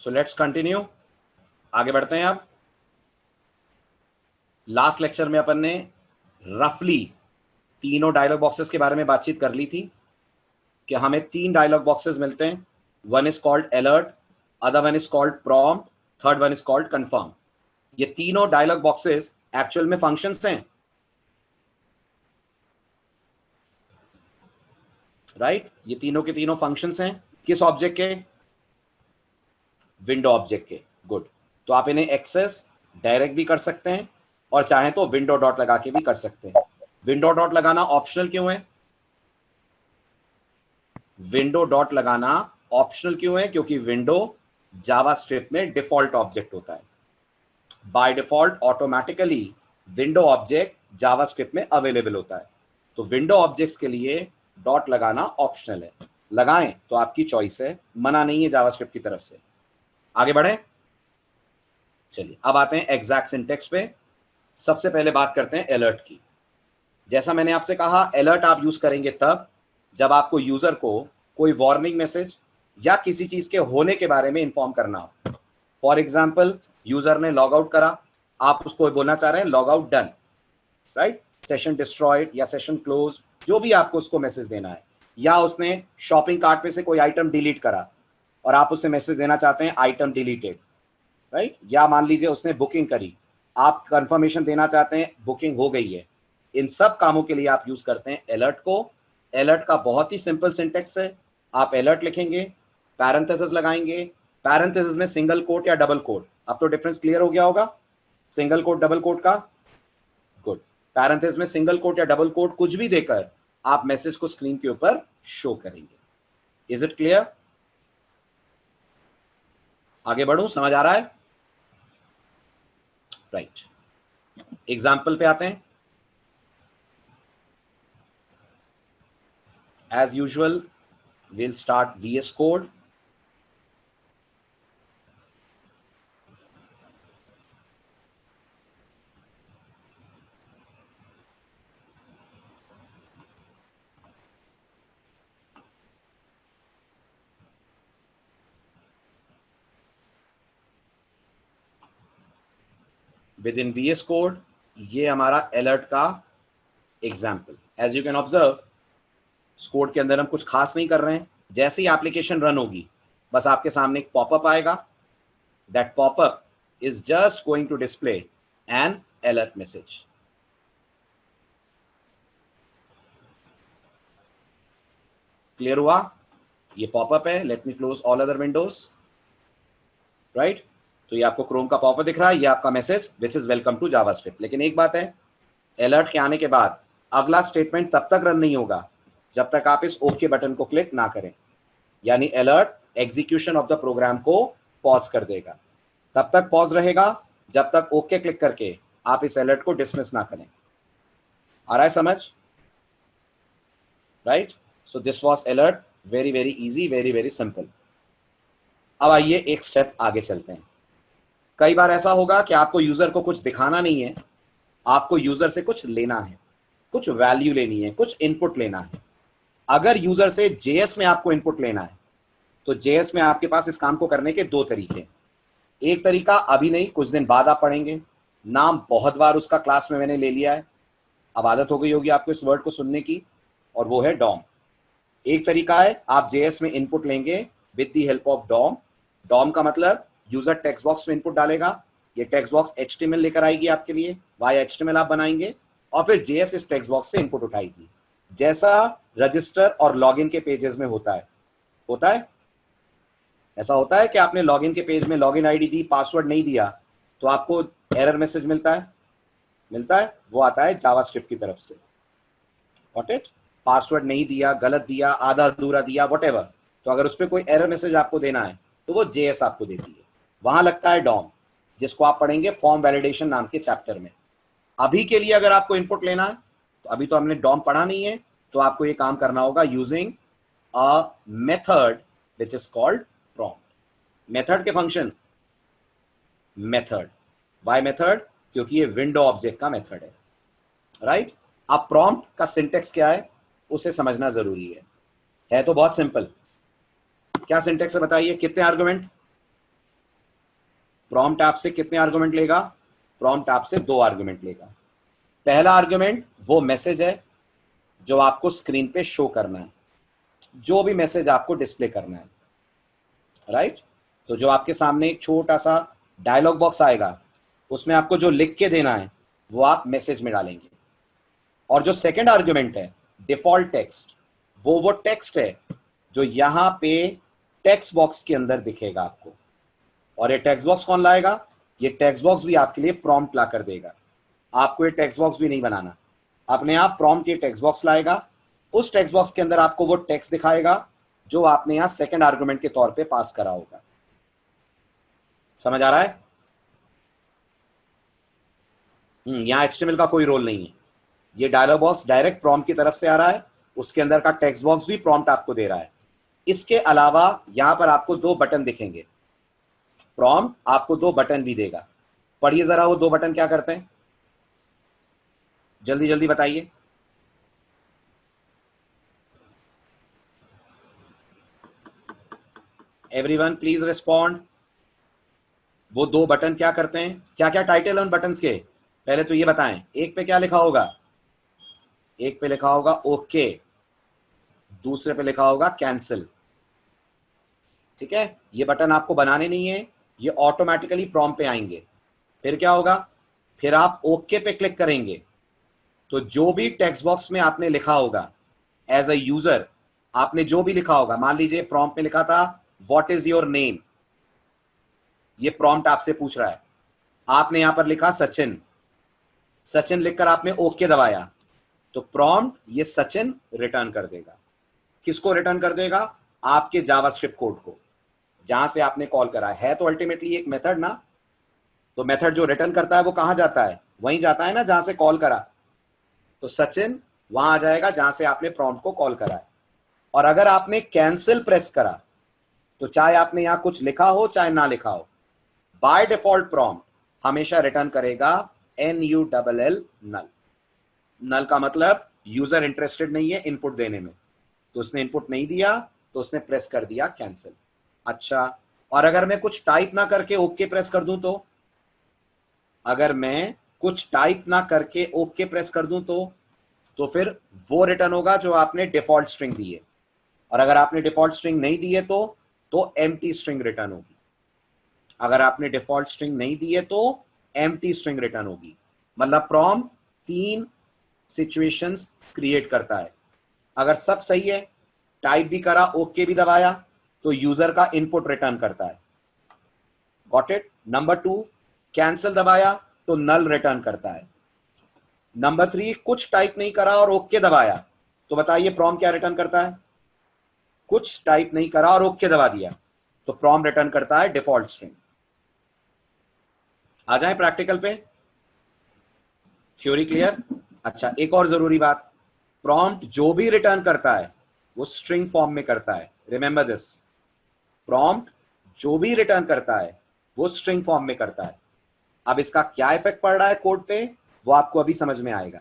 So let's continue, आगे बढ़ते हैं। अब लास्ट लेक्चर में अपन ने रफली तीनों डायलॉग बॉक्सेस के बारे में बातचीत कर ली थी कि हमें 3 डायलॉग बॉक्सेस मिलते हैं। One is called alert, other one is called prompt, third one is called confirm. ये तीनों डायलॉग बॉक्सेस एक्चुअल में फंक्शंस हैं, राइट? ये तीनों के तीनों फंक्शंस हैं किस ऑब्जेक्ट के? विंडो ऑब्जेक्ट के। गुड। तो आप इन्हें एक्सेस डायरेक्ट भी कर सकते हैं और चाहें तो विंडो डॉट लगा के भी कर सकते हैं। विंडो डॉट लगाना ऑप्शनल क्यों है? विंडो डॉट लगाना ऑप्शनल क्यों है? क्योंकि विंडो जावास्क्रिप्ट में डिफॉल्ट ऑब्जेक्ट होता है। By default automatically window object JavaScript में अवेलेबल होता है, तो विंडो ऑब्जेक्ट्स के लिए डॉट लगाना ऑप्शनल है। लगाएं तो आपकी चॉइस है, मना नहीं है जावास्क्रिप्ट की तरफ से। आगे बढ़ें, चलिए अब आते हैं एग्जैक्ट सिंटेक्स पे। सबसे पहले बात करते हैं अलर्ट की। जैसा मैंने आपसे कहा, अलर्ट आप यूज करेंगे तब जब आपको यूजर को कोई वार्निंग मैसेज या किसी चीज के होने के बारे में इंफॉर्म करना हो। फॉर एग्जाम्पल, यूजर ने लॉग आउट करा, आप उसको बोलना चाह रहे हैं log out done, right? Session destroyed या सेशन क्लोज, जो भी आपको उसको मैसेज देना है। या उसने शॉपिंग कार्ट में से कोई आइटम डिलीट करा और आप उसे मैसेज देना चाहते हैं आइटम डिलीटेड, राइट? या मान लीजिए उसने बुकिंग करी, आप कंफर्मेशन देना चाहते हैं बुकिंग हो गई है। इन सब कामों के लिए आप यूज करते हैं अलर्ट को। अलर्ट का बहुत ही सिंपल सिंटेक्स है, आप अलर्ट लिखेंगे, पैरेंथेसिस लगाएंगे, पैरेंथेसिस में सिंगल कोट या डबल कोट। अब तो डिफरेंस क्लियर हो गया होगा सिंगल कोट डबल कोट का। गुड। पैरेंथेसिस में सिंगल कोट या डबल कोट कुछ भी देकर आप मैसेज को स्क्रीन के ऊपर शो करेंगे। Is it clear? आगे बढ़ूं, समझ आ रहा है? राइट, एग्जाम्पल पे आते हैं। As usual, we'll start VS Code. Within VS Code, ये हमारा अलर्ट का example. As you can observe, इस कोड के अंदर हम कुछ खास नहीं कर रहे हैं। जैसे ही एप्लीकेशन रन होगी, बस आपके सामने एक पॉपअप आएगा। That popup is just going to display an alert message. Clear हुआ? ये पॉपअप है। Let me close all other windows, right? तो ये आपको क्रोम का पॉपअप दिख रहा है, ये आपका message which is welcome to JavaScript. लेकिन एक बात है, अलर्ट के आने के बाद अगला स्टेटमेंट तब तक रन नहीं होगा जब तक आप इस ओके बटन को क्लिक ना करें। यानी alert execution of the program को पॉज कर देगा। तब तक पॉज रहेगा जब तक ओके क्लिक करके आप इस अलर्ट को डिसमिस ना करें। आ रहा है समझ? Right? So this was alert, very very easy, very very simple. अब आइए एक स्टेप आगे चलते हैं। कई बार ऐसा होगा कि आपको यूजर को कुछ दिखाना नहीं है, आपको यूजर से कुछ लेना है, कुछ वैल्यू लेनी है, कुछ इनपुट लेना है। अगर यूजर से जेएस में आपको इनपुट लेना है तो जेएस में आपके पास इस काम को करने के 2 तरीके हैं। एक तरीका अभी नहीं, कुछ दिन बाद आप पढ़ेंगे। नाम बहुत बार उसका क्लास में मैंने ले लिया है, अब आदत हो गई होगी आपको इस वर्ड को सुनने की, और वो है डॉम। एक तरीका है, आप जेएस में इनपुट लेंगे with the help of DOM. DOM का मतलब यूजर टेक्स्ट बॉक्स में इनपुट डालेगा, ये टेक्स्ट बॉक्स एचटीएमएल लेकर आएगी आपके लिए, वाया एचटीएमएल आप बनाएंगे और फिर जेएस इस टेक्स्ट बॉक्स से इनपुट उठाएगी। जैसा रजिस्टर और लॉगिन के पेजेस में होता है। ऐसा होता है कि आपने लॉगिन के पेज में लॉगिन आईडी दी, पासवर्ड नहीं दिया तो आपको एरर मैसेज मिलता है। वो आता है जावास्क्रिप्ट की तरफ से। Got it? पासवर्ड नहीं दिया, गलत दिया, आधा अधूरा दिया, व्हाटएवर, तो अगर उस पर कोई एरर मैसेज आपको देना है तो वो जेएस आपको देती है। वहां लगता है डॉम, जिसको आप पढ़ेंगे फॉर्म वैलिडेशन नाम के चैप्टर में। अभी के लिए अगर आपको इनपुट लेना है, तो अभी तो हमने डॉम पढ़ा नहीं है, तो आपको ये काम करना होगा using a method which is called prompt. Method के फंक्शन, मेथड, बाय मेथड, क्योंकि ये विंडो ऑब्जेक्ट का मेथड है, राइट? अब प्रॉम्प्ट का सिंटेक्स क्या है उसे समझना जरूरी है तो बहुत सिंपल। क्या सिंटेक्स है बताइए? कितने आर्गुमेंट? प्रॉम्प्ट आपसे कितने आर्गुमेंट लेगा? प्रॉम्प्ट आपसे 2 आर्गुमेंट लेगा। पहला आर्गुमेंट वो मैसेज है जो आपको स्क्रीन पे शो करना है, जो भी मैसेज आपको डिस्प्ले करना है, राइट। तो जो आपके सामने एक छोटा सा डायलॉग बॉक्स आएगा, उसमें आपको जो लिख के देना है वो आप मैसेज में डालेंगे। और जो सेकंड आर्गुमेंट है डिफॉल्ट टेक्स्ट, वो टेक्स्ट है जो यहां पे टेक्स्ट बॉक्स के अंदर दिखेगा आपको। और ये टेक्स्ट बॉक्स कौन लाएगा? ये टेक्स्ट बॉक्स भी आपके लिए प्रॉम्प्ट ला कर देगा। आपको ये टेक्स्ट बॉक्स भी नहीं बनाना, अपने आप प्रॉम्प्ट ये टेक्स्ट बॉक्स लाएगा। उस टेक्स्ट बॉक्स के अंदर आपको वो टेक्स्ट दिखाएगा जो आपने यहां सेकंड आर्गुमेंट के तौर पे पास करा होगा। समझ आ रहा है? यहां HTML का कोई रोल नहीं है। ये डायलॉग बॉक्स डायरेक्ट प्रॉम्प्ट की तरफ से आ रहा है, उसके अंदर का टेक्स्ट बॉक्स भी प्रॉम्प्ट आपको दे रहा है। इसके अलावा यहां पर आपको 2 बटन दिखेंगे। प्रॉम्प्ट आपको 2 बटन भी देगा। पढ़िए जरा वो 2 बटन क्या करते हैं, जल्दी जल्दी बताइए। Everyone please respond. वो 2 बटन क्या करते हैं? क्या क्या टाइटल है उन बटन्स के, पहले तो ये बताएं। एक पे क्या लिखा होगा? एक पे लिखा होगा ओके, दूसरे पे लिखा होगा कैंसिल। ठीक है, ये बटन आपको बनाने नहीं है, ये ऑटोमेटिकली प्रॉम्प्ट पे आएंगे। फिर क्या होगा? फिर आप ओके पे क्लिक करेंगे तो जो भी टेक्स्ट बॉक्स में आपने लिखा होगा एज अ यूजर, आपने जो भी लिखा होगा, मान लीजिए प्रॉम्प्ट में लिखा था व्हाट इज योर नेम, ये प्रॉम्प्ट आपसे पूछ रहा है। आपने यहां पर लिखा सचिन, सचिन लिखकर आपने ओके दबाया तो प्रॉम्प्ट ये सचिन रिटर्न कर देगा। किसको रिटर्न कर देगा? आपके जावास्क्रिप्ट कोड को, जहां से आपने कॉल करा है तो अल्टीमेटली एक मेथड ना, तो मेथड जो रिटर्न करता है वो कहां जाता है? वहीं जाता है ना जहां से कॉल करा। तो सचिन वहां आ जाएगा जहां से आपने प्रॉम्प्ट को कॉल करा है। और अगर आपने कैंसिल प्रेस करा तो चाहे आपने यहां कुछ लिखा हो चाहे ना लिखा हो, बाय डिफॉल्ट प्रॉम्प्ट हमेशा रिटर्न करेगा NULL, नल। नल का मतलब यूजर इंटरेस्टेड नहीं है इनपुट देने में, तो उसने इनपुट नहीं दिया तो उसने प्रेस कर दिया कैंसिल। अच्छा, और अगर मैं कुछ टाइप ना करके ओके प्रेस कर दूं तो? अगर मैं कुछ टाइप ना करके ओके प्रेस कर दूं तो फिर वो रिटर्न होगा जो आपने डिफॉल्ट स्ट्रिंग दी है। और अगर आपने डिफॉल्ट स्ट्रिंग नहीं दी है तो एम्प्टी स्ट्रिंग रिटर्न होगी। अगर आपने डिफॉल्ट स्ट्रिंग नहीं दी है तो एम्प्टी स्ट्रिंग रिटर्न होगी। मतलब प्रॉम्प्ट 3 सिचुएशंस क्रिएट करता है। अगर सब सही है, टाइप भी करा, ओके भी दबाया, तो यूजर का इनपुट रिटर्न करता है। Got it? नंबर 2, कैंसिल दबाया तो नल रिटर्न करता है। नंबर 3, कुछ टाइप नहीं करा और ओके दबाया तो बताइए प्रॉम्प्ट क्या रिटर्न करता है? कुछ टाइप नहीं करा और ओके दबा दिया तो प्रॉम्प्ट रिटर्न करता है डिफॉल्ट स्ट्रिंग। आ जाए प्रैक्टिकल पे। Theory clear? अच्छा, एक और जरूरी बात, प्रॉम्प्ट जो भी रिटर्न करता है वो स्ट्रिंग फॉर्म में करता है। रिमेंबर दिस, प्रॉम्प्ट जो भी रिटर्न करता है वो स्ट्रिंग फॉर्म में करता है। अब इसका क्या इफेक्ट पड़ रहा है कोड पे, वो आपको अभी समझ में आएगा।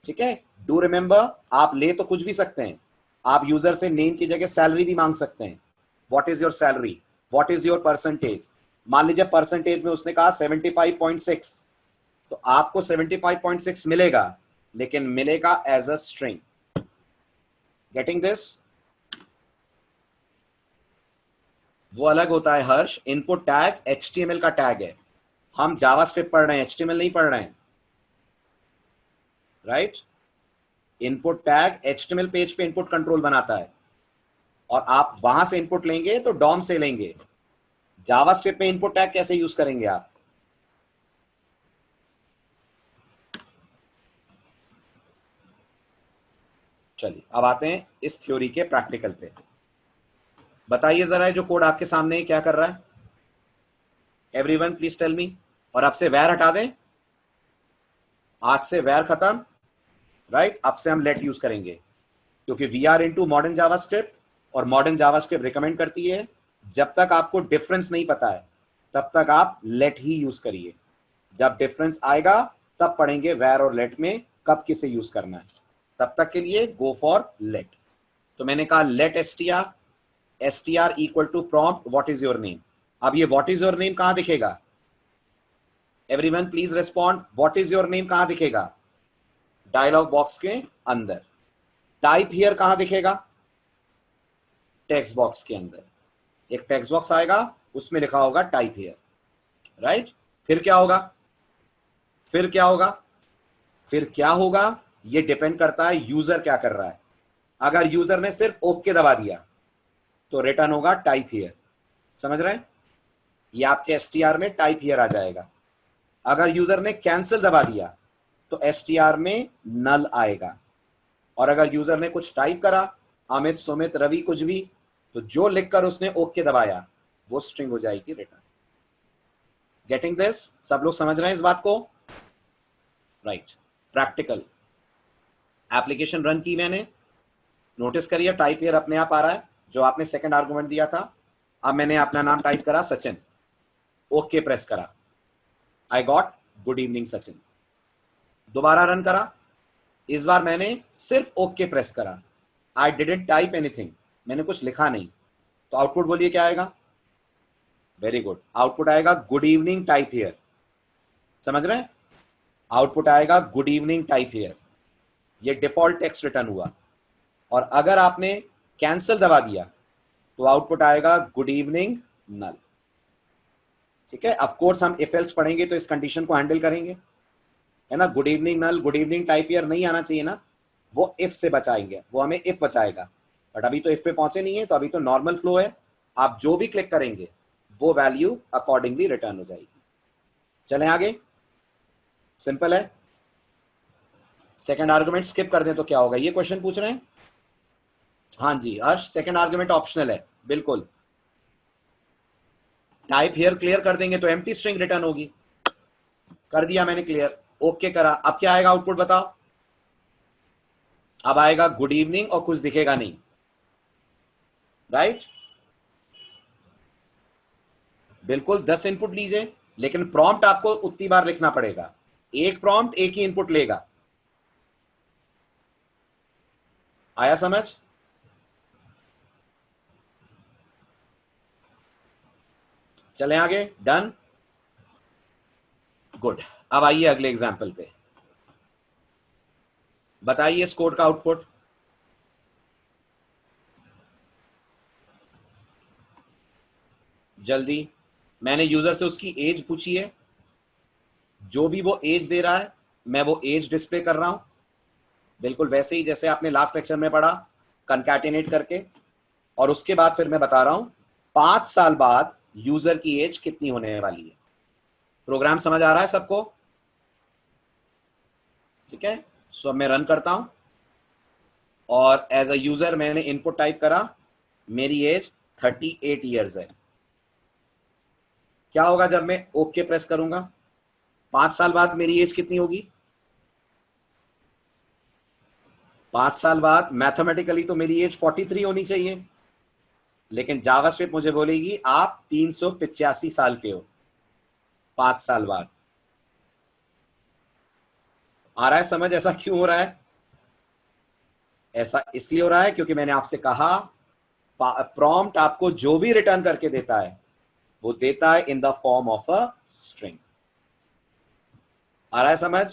ठीक है, डू रिमेंबर, आप ले तो कुछ भी सकते हैं। आप यूजर से नेम की जगह सैलरी भी मांग सकते हैं। What is your salary, what is your percentage. मान लीजिए परसेंटेज में उसने कहा 75.6, तो आपको 75.6 मिलेगा, लेकिन मिलेगा as a string. Getting this? वो अलग होता है हर्ष। इनपुट टैग HTML का टैग है, हम जावास्क्रिप्ट पढ़ रहे हैं, HTML नहीं पढ़ रहे हैं, right? Input tag HTML page पे इनपुट कंट्रोल बनाता है और आप वहां से इनपुट लेंगे तो डॉम से लेंगे। जावास्क्रिप्ट में इनपुट टैग कैसे यूज करेंगे आप? चलिए अब आते हैं इस थ्योरी के प्रैक्टिकल पे। बताइए जरा जो कोड आपके सामने क्या कर रहा है? Everyone please tell me. और आपसे वैर हटा दें, आज से वैर खत्म, राइट? अब से हम लेट यूज करेंगे क्योंकि we are into modern JavaScript और मॉडर्न जावास्क्रिप्ट रिकमेंड करती है जब तक आपको डिफरेंस नहीं पता है तब तक आप लेट ही यूज करिए। जब डिफरेंस आएगा तब पढ़ेंगे वैर और लेट में कब किसे यूज करना है। तब तक के लिए गो फॉर लेट। तो मैंने कहा let str equal to prompt what is your name. अब ये व्हाट इज योर नेम कहां दिखेगा? Everyone please respond, what is your name कहां दिखेगा? डायलॉग बॉक्स के अंदर। टाइप हियर कहां दिखेगा? टेक्स्ट बॉक्स के अंदर। एक टेक्स्ट बॉक्स आएगा, उसमें लिखा होगा टाइप हियर, राइट? फिर क्या होगा? फिर क्या होगा? फिर क्या होगा ये डिपेंड करता है यूजर क्या कर रहा है। अगर यूजर ने सिर्फ ओके दबा दिया तो रिटर्न होगा टाइप हियर। समझ रहे हैं? ये आपके एसटीआर में टाइप हियर आ जाएगा। अगर यूजर ने कैंसिल दबा दिया तो एसटीआर में नल आएगा। और अगर यूजर ने कुछ टाइप करा, अमित, सुमित, रवि, कुछ भी, तो जो लिखकर उसने ओके दबाया वो स्ट्रिंग हो जाएगी रिटर्न। Getting this? सब लोग समझ रहे हैं इस बात को? राइट। प्रैक्टिकल एप्लीकेशन रन की मैंने, नोटिस करिए टाइप हियर अपने आप आ रहा है जो आपने सेकंड आर्गुमेंट दिया था। अब मैंने अपना नाम टाइप करा सचिन, ओके प्रेस करा, I got good evening Sachin. दोबारा रन करा, इस बार मैंने सिर्फ ओके प्रेस करा, आई डिडंट टाइप एनीथिंग, मैंने कुछ लिखा नहीं, तो आउटपुट बोलिए क्या आएगा? वेरी गुड, आउटपुट आएगा गुड इवनिंग टाइप हियर। समझ रहे हैं? आउटपुट आएगा गुड इवनिंग टाइप हियर। ये डिफॉल्ट टेक्स्ट रिटर्न हुआ। और अगर आपने कैंसिल दबा दिया तो आउटपुट आएगा गुड इवनिंग नल। ठीक है? ऑफ कोर्स हम इफ एल्स पढ़ेंगे तो इस कंडीशन को हैंडल करेंगे, है ना? Good evening null, good evening type here नहीं आना चाहिए ना, वो इफ से बचाएंगे, वो हमें इफ बचाएगा। बट अभी तो इफ पे पहुंचे नहीं है, तो अभी तो नॉर्मल फ्लो है। आप जो भी क्लिक करेंगे वो वैल्यू अकॉर्डिंगली रिटर्न हो जाएगी। चलें आगे, सिंपल है। सेकंड आर्गुमेंट स्किप कर दें तो क्या होगा, ये क्वेश्चन पूछ रहे हैं? हाँ जी हर्ष, सेकंड आर्गुमेंट ऑप्शनल है, बिल्कुल। टाइप हियर क्लियर कर देंगे तो एम्प्टी स्ट्रिंग रिटर्न होगी। कर दिया मैंने क्लियर, ओके करा, अब क्या आएगा आउटपुट बताओ? अब आएगा गुड इवनिंग और कुछ दिखेगा नहीं, राइट? बिल्कुल 10 इनपुट लीजिए, लेकिन प्रॉम्प्ट आपको उतनी बार लिखना पड़ेगा। एक प्रॉम्प्ट एक ही इनपुट लेगा। आया समझ? चलें आगे, डन, गुड। अब आइए अगले एग्जाम्पल पे, बताइए इस कोड का आउटपुट। जल्दी, मैंने यूजर से उसकी एज पूछी है, जो भी वो एज दे रहा है मैं वो एज डिस्प्ले कर रहा हूं, बिल्कुल वैसे ही जैसे आपने लास्ट लेक्चर में पढ़ा, कंकैटिनेट करके। और उसके बाद फिर मैं बता रहा हूं 5 साल बाद यूजर की एज कितनी होने वाली है। प्रोग्राम समझ आ रहा है सबको? ठीक है, सो अब मैं रन करता हूं और एज अ यूजर मैंने इनपुट टाइप करा, मेरी एज 38 ईयर्स है। क्या होगा जब मैं ओके प्रेस करूंगा? 5 साल बाद मेरी एज कितनी होगी? 5 साल बाद मैथमेटिकली तो मेरी एज 43 होनी चाहिए, लेकिन जावास्क्रिप्ट मुझे बोलेगी आप 385 साल के हो 5 साल बाद। आ रहा है समझ ऐसा क्यों हो रहा है? ऐसा इसलिए हो रहा है क्योंकि मैंने आपसे कहा प्रॉम्प्ट आपको जो भी रिटर्न करके देता है वो देता है in the form of a string. आ रहा है समझ?